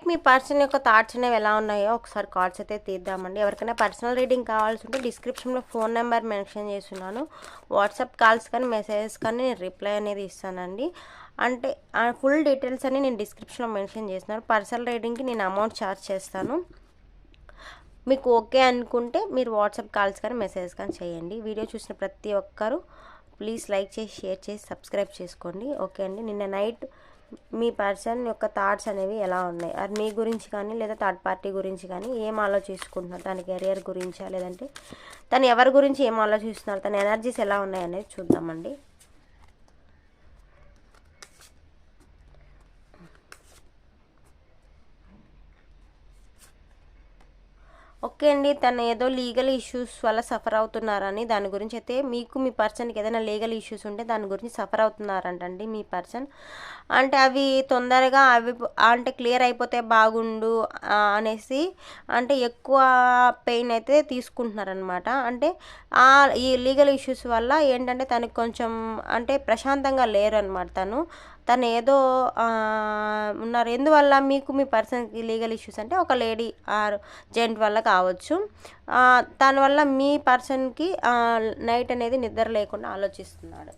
మీ person యొక్క thoughts అనేవి ఎలా ఉన్నాయో ఒకసారి కార్డ్స్ అయితే తీద్దామండి. ఎవరికైనా పర్సనల్ రీడింగ్ కావాల్సి ఉంటే డిస్క్రిప్షన్లో ఫోన్ నెంబర్ మెన్షన్ చేస్తున్నాను. వాట్సాప్ కాల్స్ కానీ మెసేజెస్ కానీ నేను రిప్లై అనేది ఇస్తానండి. అంటే ఫుల్ డీటెయిల్స్ అన్ని నేను డిస్క్రిప్షన్లో మెన్షన్ చేస్తున్నాను. పర్సనల్ రీడింగ్కి నేను అమౌంట్ ఛార్జ్ చేస్తాను. మీకు ఓకే అనుకుంటే మీరు వాట్సాప్ కాల్స్ కానీ మెసేజెస్ కానీ చేయండి. వీడియో చూసిన ప్రతి ఒక్కరూ ప్లీజ్ లైక్ చేసి షేర్ చేసి సబ్స్క్రైబ్ చేసుకోండి. ఓకే అండి. నిన్న నైట్ మీ పర్సన్ యొక్క థాట్స్ అనేవి ఎలా ఉన్నాయి, అది మీ గురించి కానీ లేదా థర్డ్ పార్టీ గురించి కానీ ఏం ఆలోచించుకుంటున్నారు, తన కెరియర్ గురించా లేదంటే తను ఎవరి గురించి ఏం ఆలోచిస్తున్నారు, తన ఎనర్జీస్ ఎలా ఉన్నాయి అనేది చూద్దామండి. ఓకే అండి. తను ఏదో లీగల్ ఇష్యూస్ వల్ల సఫర్ అవుతున్నారని దాని గురించి అయితే మీకు మీ పర్సన్కి ఏదైనా లీగల్ ఇష్యూస్ ఉంటే దాని గురించి సఫర్ అవుతున్నారంటండి మీ పర్సన్. అంటే అవి తొందరగా అంటే క్లియర్ అయిపోతే బాగుండు అనేసి అంటే ఎక్కువ పెయిన్ అయితే తీసుకుంటున్నారనమాట. అంటే ఈ లీగల్ ఇష్యూస్ వల్ల ఏంటంటే తనకి కొంచెం అంటే ప్రశాంతంగా లేరనమాట. తను ఏదో ఉన్నారు. ఎందువల్ల మీకు మీ పర్సన్కి లీగల్ ఇష్యూస్ అంటే ఒక లేడీ ఆర్ జెంట్ వల్ల కావచ్చు. దానివల్ల మీ పర్సన్కి నైట్ అనేది నిద్ర లేకుండా ఆలోచిస్తున్నాడు.